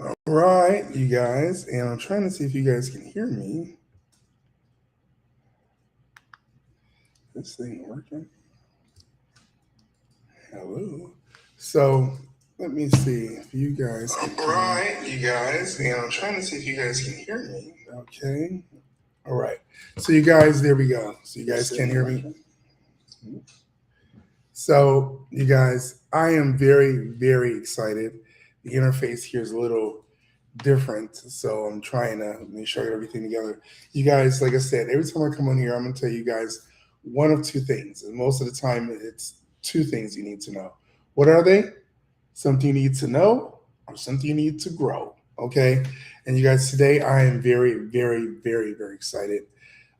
All right, you guys, and I'm trying to see if you guys can hear me. This thing working? Hello. So let me see if you guys can hear me. Right, you guys, and I'm trying to see if you guys can hear me. Okay. All right. So you guys, there we go. So you guys can hear me. So you guys, I am very, very excited. The interface here is a little different. So I'm trying to make sure I get everything together. You guys, like I said, every time I come on here, I'm going to tell you guys one of two things. And most of the time, it's two things you need to know. What are they? Something you need to know or something you need to grow. Okay. And you guys, today I am very, very, very, very excited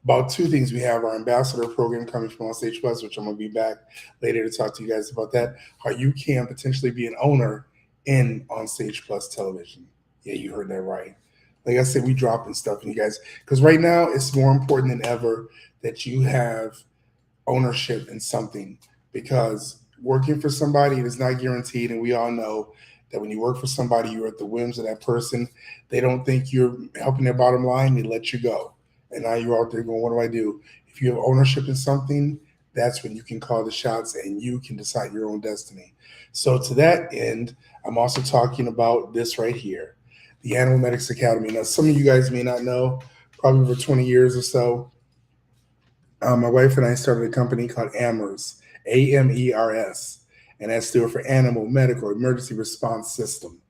about two things. We have our ambassador program coming from On Stage Plus, which I'm going to be back later to talk to you guys about that. How you can potentially be an owner in On Stage Plus television. Yeah, you heard that right. Like I said, we dropping stuff in you guys because right now it's more important than ever that you have ownership in something because working for somebody is not guaranteed, and we all know that when you work for somebody, you're at the whims of that person. They don't think you're helping their bottom line, they let you go, and now you're out there going, what do I do? If you have ownership in something, that's when you can call the shots and you can decide your own destiny. So to that end, I'm also talking about this right here, the Animal Medics Academy. Now some of you guys may not know, probably for 20 years or so, my wife and I started a company called AMERS, AMERS, and that stood for Animal Medical Emergency Response System.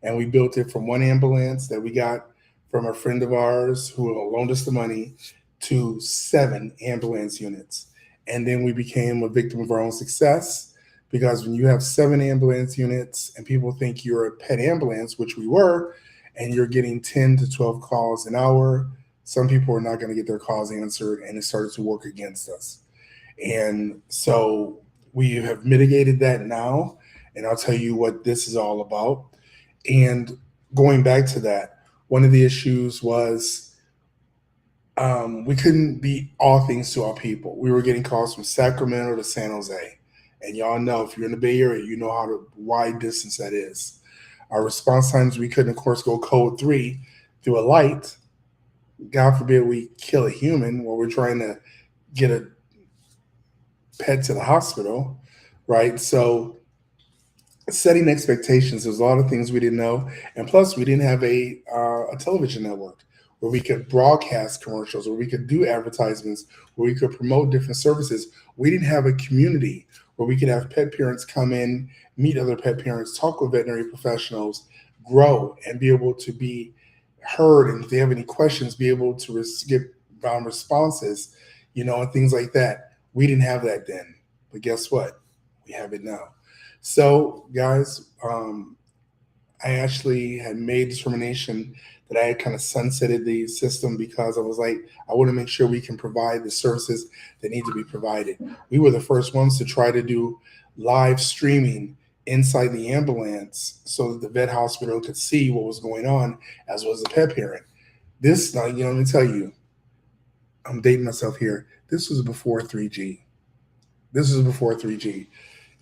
And we built it from one ambulance that we got from a friend of ours who loaned us the money to seven ambulance units. And then we became a victim of our own success because when you have seven ambulance units and people think you're a pet ambulance, which we were, and you're getting 10 to 12 calls an hour, some people are not going to get their calls answered, and it started to work against us. And so we have mitigated that now, and I'll tell you what this is all about. And going back to that, one of the issues was we couldn't be all things to all people. We were getting calls from Sacramento to San Jose. And y'all know if you're in the Bay Area, you know how to wide distance that is. Our response times, we couldn't, of course, go code three through a light. God forbid we kill a human while we're trying to get a pet to the hospital, right? So setting expectations, there's a lot of things we didn't know, and plus we didn't have a television network where we could broadcast commercials, where we could do advertisements, where we could promote different services. We didn't have a community where we could have pet parents come in, meet other pet parents, talk with veterinary professionals, grow, and be able to be heard. And if they have any questions, be able to get responses, and things like that. We didn't have that then, but guess what? We have it now. So, guys, I actually had made determination that I had kind of sunsetted the system because I was like, I want to make sure we can provide the services that need to be provided. We were the first ones to try to do live streaming inside the ambulance so that the vet hospital could see what was going on as well as the pet parent. This, now, let me tell you, I'm dating myself here. This was before 3G. This was before 3G.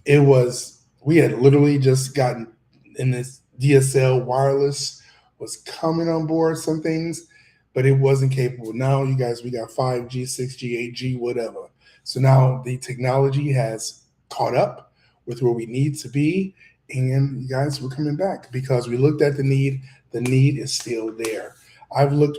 It was, we had literally just gotten in this DSL wireless was coming on board some things, but it wasn't capable. Now, you guys, we got 5G, 6G, 8G, whatever. So now the technology has caught up with where we need to be. And you guys, we're coming back because we looked at the need. The need is still there.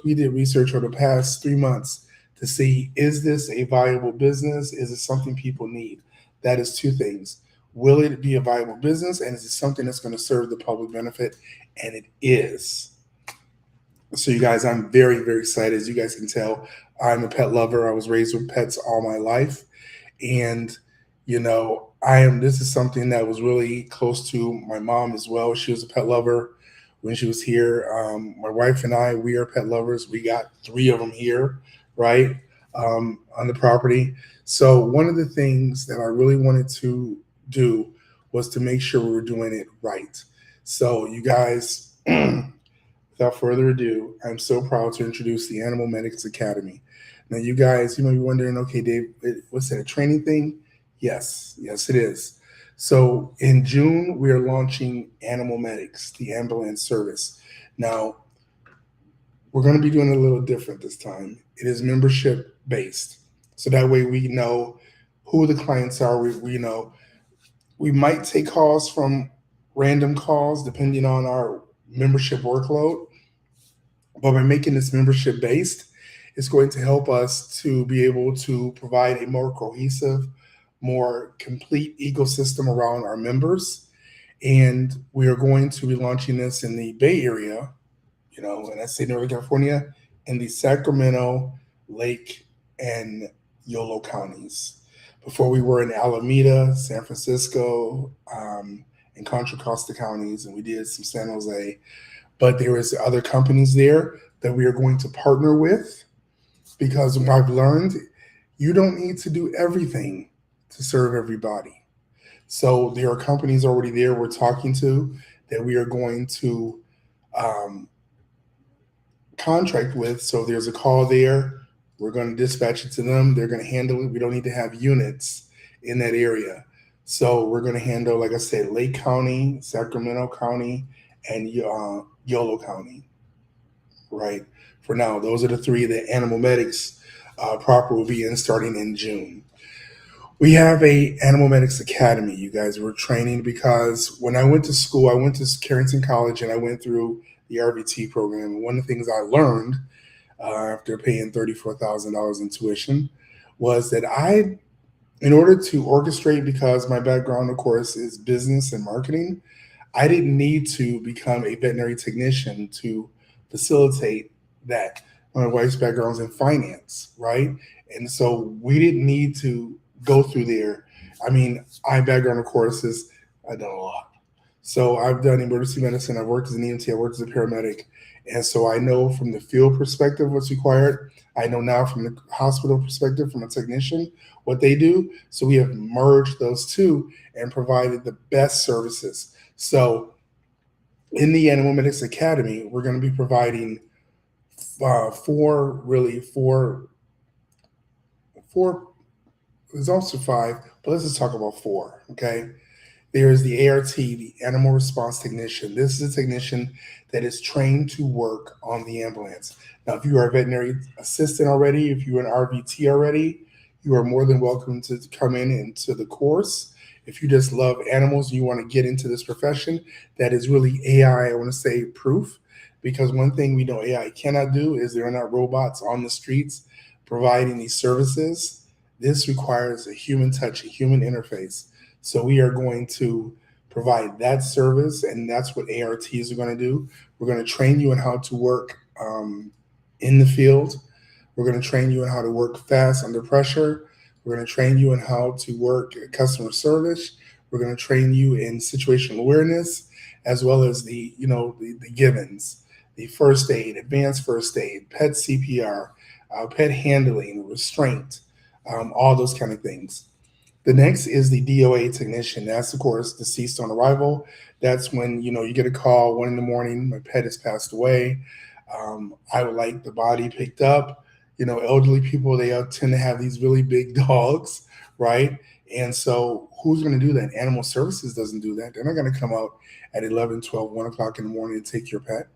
We did research over the past 3 months to see, is this a viable business? Is it something people need? That is two things. Will it be a viable business? And is it something that's going to serve the public benefit? And it is. So, you guys, I'm very, very excited. As you guys can tell, I'm a pet lover. I was raised with pets all my life. And, this is something that was really close to my mom as well. She was a pet lover when she was here. My wife and I, we are pet lovers. We got three of them here, right, on the property. So, one of the things that I really wanted to do was to make sure we were doing it right. So, you guys, without further ado, I'm so proud to introduce the Animal Medics Academy. Now, you guys, you may be wondering, okay, Dave, what's that, a training thing? Yes, yes, it is. So in June, we are launching Animal Medics, the ambulance service. Now, we're going to be doing it a little different this time. It is membership based. So that way we know who the clients are. We know we might take calls from random calls depending on our membership workload. But by making this membership based, it's going to help us to be able to provide a more cohesive, more complete ecosystem around our members. And we are going to be launching this in the Bay Area, and I say Northern California, in the Sacramento, Lake, and Yolo counties. Before we were in Alameda, San Francisco, and Contra Costa counties, and we did some San Jose. But there is other companies there that we are going to partner with because what I've learned, you don't need to do everything to serve everybody. So there are companies already there we're talking to that we are going to um, contract with. So there's a call there. We're going to dispatch it to them. They're going to handle it. We don't need to have units in that area. So we're going to handle, like I said, Lake County, Sacramento County, and Yolo County, right? For now, those are the three that Animal Meidcs proper will be in starting in June. We have a Animal Meidcs Academy, you guys. We're training because when I went to school, I went to Carrington College and I went through the RVT program. And one of the things I learned after paying $34,000 in tuition was that in order to orchestrate, because my background, of course, is business and marketing, I didn't need to become a veterinary technician to facilitate that. My wife's background is in finance, right? And so we didn't need to go through there. I mean, my background, of course, is I've done a lot. So I've done emergency medicine. I've worked as an EMT. I worked as a paramedic. And so I know from the field perspective what's required. I know now from the hospital perspective, from a technician, what they do. So we have merged those two and provided the best services. So in the Animal Meidcs Academy, we're going to be providing four, there's also five, but let's just talk about four, okay? There is the ART, the Animal Response Technician. This is a technician that is trained to work on the ambulance. Now, if you are a veterinary assistant already, if you're an RVT already, you are more than welcome to come into the course. If you just love animals and you want to get into this profession, that is really AI, I want to say, proof. Because one thing we know AI cannot do is there are not robots on the streets providing these services. This requires a human touch, a human interface. So we are going to provide that service, and that's what ARTs are going to do. We're going to train you on how to work in the field. We're going to train you on how to work fast under pressure. We're going to train you on how to work customer service. We're going to train you in situational awareness, as well as the givens, the first aid, advanced first aid, pet CPR, pet handling, restraint, all those kind of things. The next is the DOA technician. That's, of course, deceased on arrival. That's when, you get a call 1 a.m, my pet has passed away. I would like the body picked up. Elderly people, they tend to have these really big dogs, right? And so who's going to do that? Animal Services doesn't do that. They're not going to come out at 11, 12, 1 o'clock in the morning and take your pet.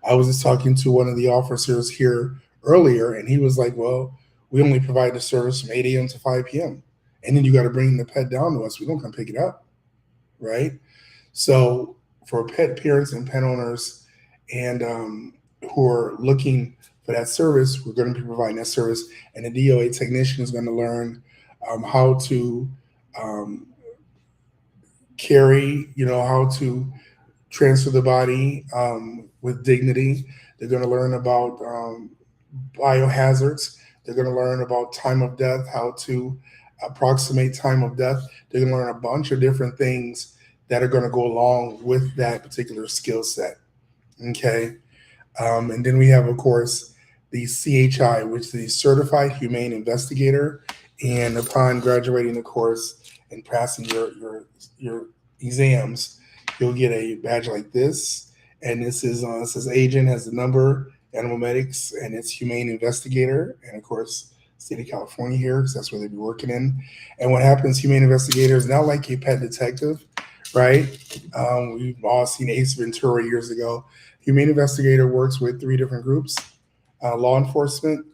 I was just talking to one of the officers here earlier, and he was like, well, we only provide the service from 8 a.m. to 5 p.m. And then you got to bring the pet down to us. We don't come pick it up, right? So for pet parents and pet owners and who are looking for that service, we're going to be providing that service. And the DOA technician is going to learn how to carry, how to transfer the body with dignity. They're going to learn about biohazards. They're going to learn about time of death, how to approximate time of death. They're going to learn a bunch of different things that are going to go along with that particular skill set. Okay. And then we have, of course, the CHI, which is the Certified Humane Investigator. And upon graduating the course and passing your exams, you'll get a badge like this. And this is it says agent, has the number, Animal Meidcs, and it's Humane Investigator. And of course, state of California here, because that's where they be working in. And what happens, humane investigator is not like a pet detective, right? We've all seen Ace Ventura years ago. Humane investigator works with three different groups: law enforcement,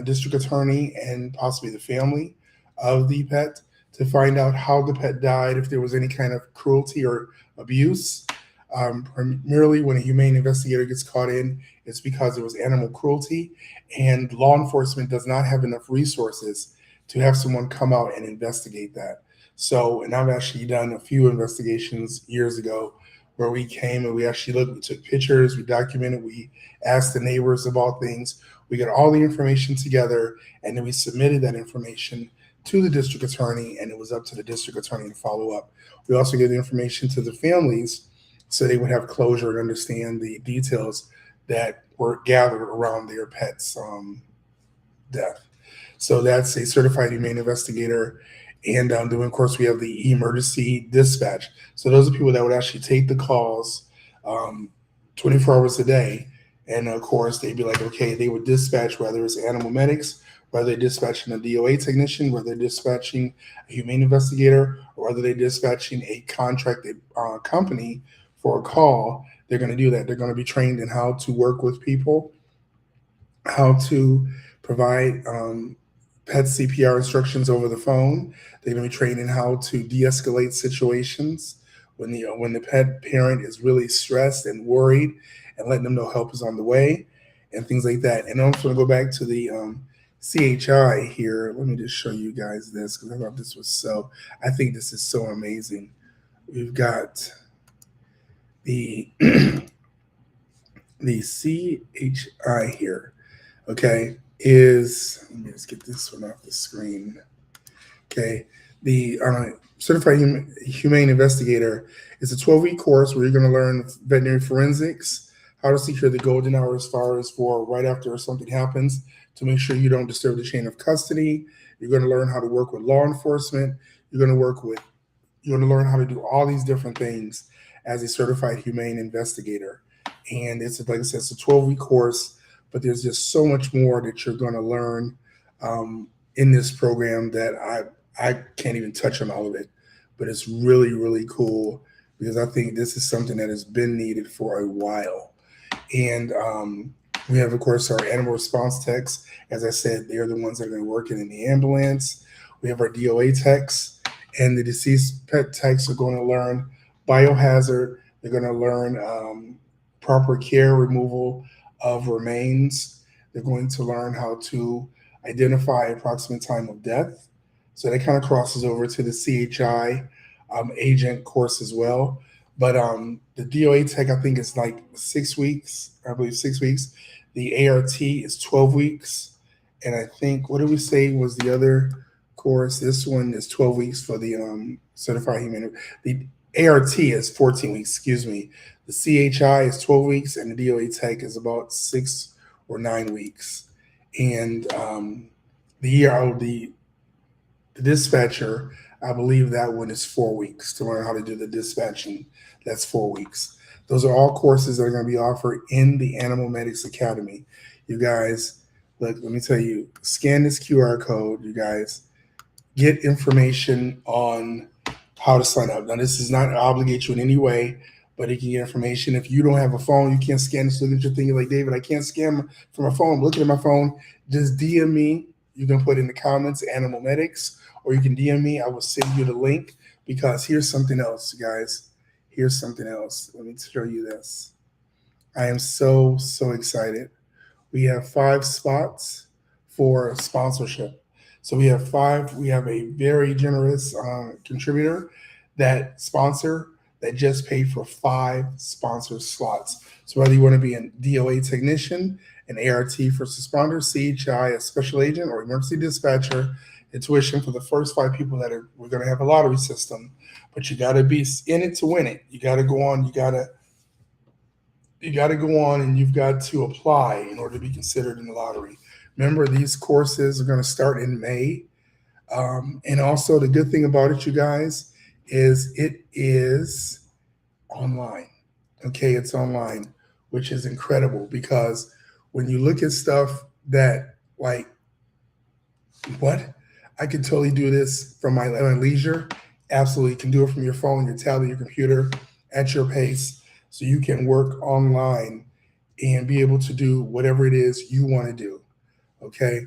district attorney, and possibly the family of the pet to find out how the pet died, if there was any kind of cruelty or abuse. Primarily, when a humane investigator gets caught in, it's because there was animal cruelty, and law enforcement does not have enough resources to have someone come out and investigate that. So, and I've actually done a few investigations years ago where we came and we actually looked, we took pictures, we documented, we asked the neighbors about things, we got all the information together, and then we submitted that information to the district attorney, and it was up to the district attorney to follow up. We also gave the information to the families so they would have closure and understand the details that were gathered around their pet's death. So that's a certified humane investigator. And then, of course, we have the emergency dispatch. So those are people that would actually take the calls um, 24 hours a day. And of course, they'd be like, okay, they would dispatch whether it's animal medics, whether they're dispatching a DOA technician, whether they're dispatching a humane investigator, or whether they're dispatching a contracted company for a call. They're going to do that. They're going to be trained in how to work with people, how to provide pet CPR instructions over the phone. They're going to be trained in how to de-escalate situations when the pet parent is really stressed and worried, and letting them know help is on the way, and things like that. And I'm just going to go back to the CHI here. Let me just show you guys this because I thought this was so. I think this is so amazing. We've got the the CHI here. Okay, let me just get this one off the screen. Okay, the certified humane investigator is a 12-week course where you're going to learn veterinary forensics, how to secure the golden hour as far as for right after something happens to make sure you don't disturb the chain of custody. You're going to learn how to work with law enforcement. You're going to learn how to do all these different things as a certified humane investigator. And it's, like I said, it's a 12-week course, but there's just so much more that you're going to learn in this program that I can't even touch on all of it. But it's really, really cool because I think this is something that has been needed for a while. And we have, of course, our animal response techs. As I said, they're the ones that are going to be working in the ambulance. We have our DOA techs, and the deceased pet techs are going to learn biohazard. They're going to learn proper care, removal of remains. They're going to learn how to identify approximate time of death. So that kind of crosses over to the CHI agent course as well. But the DOA tech, I think, is like 6 weeks. I believe 6 weeks. The ART is 12 weeks. And I think, what did we say was the other course? This one is 12 weeks for the certified human. The ART is 14 weeks, excuse me. The CHI is 12 weeks, and the DOA tech is about 6 or 9 weeks. And the dispatcher, I believe that one is 4 weeks to learn how to do the dispatching. That's 4 weeks. Those are all courses that are going to be offered in the Animal Meidcs Academy. You guys, look, let me tell you, scan this QR code, you guys, get information on how to sign up. Now, this does not obligate you in any way, but it can get information. If you don't have a phone, you can't scan this, look at your thing, you're like, David, I can't scan from my phone. I'm looking at my phone. Just DM me. You can put in the comments, Animal Meidcs, or you can DM me. I will send you the link because here's something else, guys. Here's something else. Let me show you this. I am so, so excited. We have 5 spots for sponsorship. So we have 5. We have a very generous contributor that just paid for 5 sponsor slots. So whether you want to be a DOA technician, an ART first responder, CHI, a special agent, or emergency dispatcher, the tuition for the first 5 people we're going to have a lottery system. But you got to be in it to win it. You got to go on. You got to go on, and you've got to apply in order to be considered in the lottery. Remember, these courses are going to start in May. And also, the good thing about it, you guys, is it is online. Okay, it's online, which is incredible because when you look at stuff that, like, what? I could totally do this from my leisure, Absolutely, you can do it from your phone, your tablet, your computer, at your pace, so you can work online and be able to do whatever it is you want to do. Okay,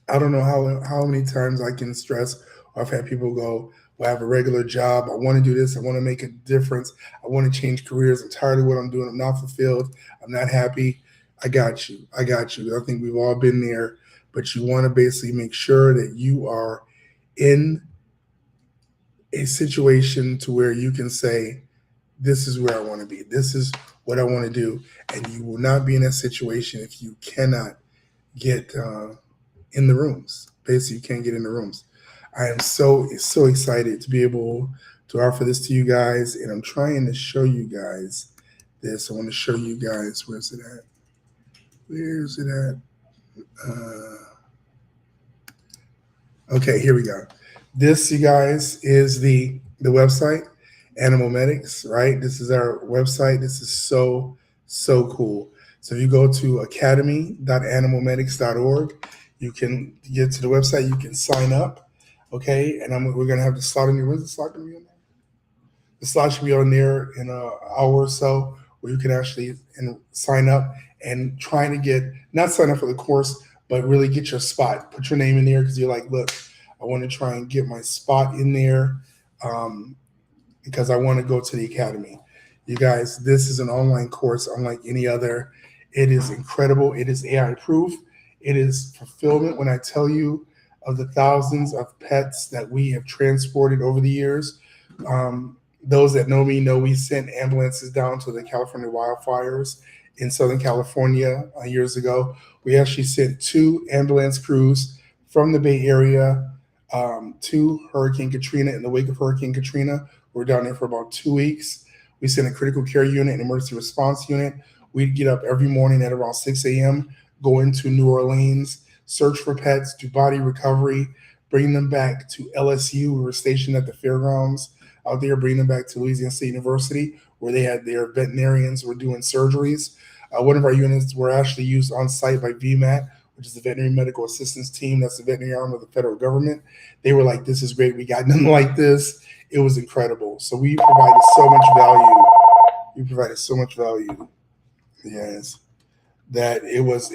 I don't know how many times I can stress, or I've had people go, "Well, I have a regular job. I want to do this. I want to make a difference. I want to change careers. I'm tired of what I'm doing. I'm not fulfilled. I'm not happy." I got you. I got you. I think we've all been there, but you want to basically make sure that you are in a situation to where you can say, "This is where I want to be. This is what I want to do," and you will not be in that situation if you cannot get in the rooms. Basically, you can't get in the rooms. I am so excited to be able to offer this to you guys, and I'm trying to show you guys this. I want to show you guys. Where's it at? Where's it at? Okay, here we go. This, you guys, is the website, Animal Medics, right? This is our website. This is so cool. So if you go to academy.animalmedics.org, you can get to the website. You can sign up, okay? And we're gonna have the slot in your. When's the slot gonna be on there? The slot should be on there in an hour or so, where you can actually sign up and trying to get, not sign up for the course, but really get your spot. Put your name in there because you're like, look, I want to try and get my spot in there um, because I want to go to the academy. You guys, this is an online course unlike any other. It is incredible. It is AI proof. It is fulfillment when I tell you of the thousands of pets that we have transported over the years. Those that know me know we sent ambulances down to the California wildfires in Southern California years ago. We actually sent two ambulance crews from the Bay Area to Hurricane Katrina. In the wake of Hurricane Katrina, we were down there for about 2 weeks. We sent a critical care unit, an emergency response unit. We'd get up every morning at around 6 a.m., go into New Orleans, search for pets, do body recovery, bring them back to LSU. We were stationed at the fairgrounds out there, bring them back to Louisiana State University, where they had their veterinarians were doing surgeries. One of our units were actually used on site by VMAT, which is the Veterinary Medical Assistance Team. That's the veterinary arm of the federal government. They were like, "This is great. We got nothing like this." It was incredible. So we provided so much value. We provided so much value. Yes, that it was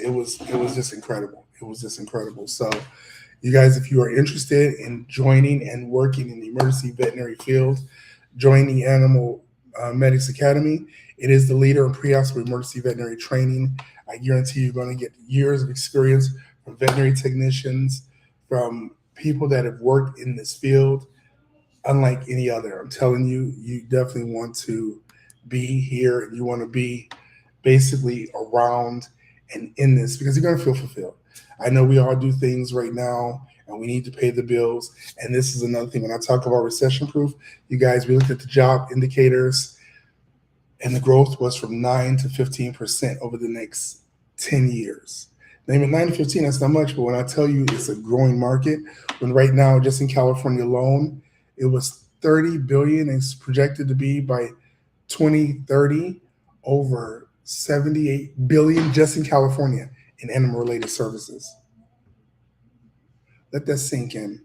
just incredible. It was just incredible. So you guys, if you are interested in joining and working in the emergency veterinary field, join the Animal Medics Academy. It is the leader in pre-hospital emergency veterinary training. I guarantee you're going to get years of experience from veterinary technicians, from people that have worked in this field, unlike any other. I'm telling you, you definitely want to be here and you want to be basically around and in this because you're going to feel fulfilled. I know we all do things right now and we need to pay the bills. And this is another thing. When I talk about recession proof, you guys, we looked at the job indicators and the growth was from 9 to 15% over the next 10 years. Now, even 9 to 15, that's not much, but when I tell you it's a growing market, when right now, just in California alone, it was 30 billion, it's projected to be by 2030 over 78 billion just in California in animal related services. Let that sink in.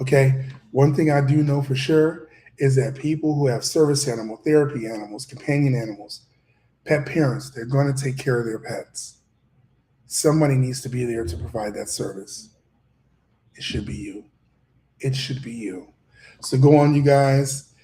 Okay. One thing I do know for sure is that people who have service animal, therapy animals, companion animals, pet parents, they're going to take care of their pets. Somebody needs to be there to provide that service. It should be you. It should be you. So go on, you guys.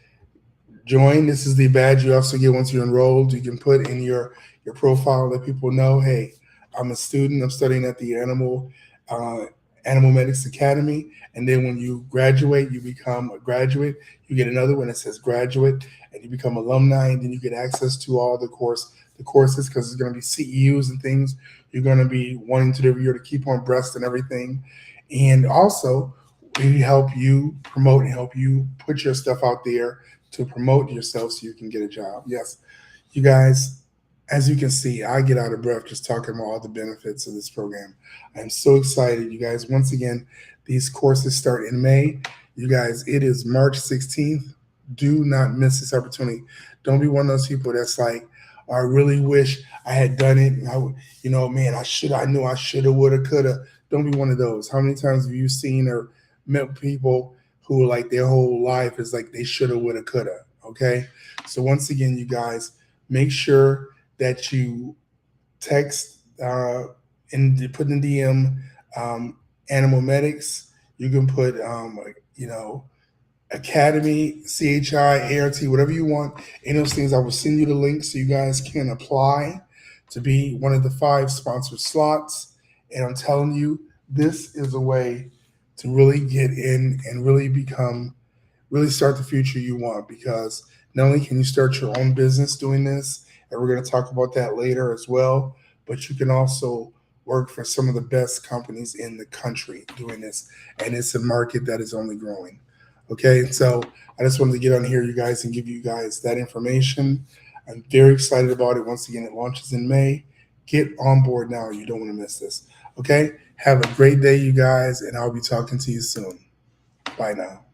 Join. This is the badge you also get once you're enrolled. You can put in your profile, let people know, hey, I'm a student. I'm studying at the uh, Animal Medics Academy. And then when you graduate, you become a graduate. You get another one that says graduate, and you become alumni. And then you get access to all the courses because it's going to be CEUs and things. You're going to be wanting to do every year to keep on breast and everything. And also, we help you promote and help you put your stuff out there to promote yourself so you can get a job. Yes, you guys, as you can see, I get out of breath just talking about all the benefits of this program. I'm so excited, you guys. Once again, these courses start in May. You guys, it is March 16th. Do not miss this opportunity. Don't be one of those people that's like, I really wish I had done it. Man, I knew I shoulda, woulda, coulda. Don't be one of those. How many times have you seen or met people who like their whole life is like they shoulda, woulda, coulda. Okay. So once again, you guys, make sure that you text and put in DM Animal Medics. You can put Academy, CHI, ART, whatever you want. Any of those things, I will send you the link so you guys can apply to be one of the 5 sponsored slots. And I'm telling you, this is a way to really get in and really start the future you want, because not only can you start your own business doing this, and we're going to talk about that later as well, but you can also work for some of the best companies in the country doing this. And it's a market that is only growing. Okay, so I just wanted to get on here, you guys, and give you guys that information. I'm very excited about it. Once again, it launches in May. Get on board now. You don't want to miss this. Okay, have a great day, you guys, and I'll be talking to you soon. Bye now.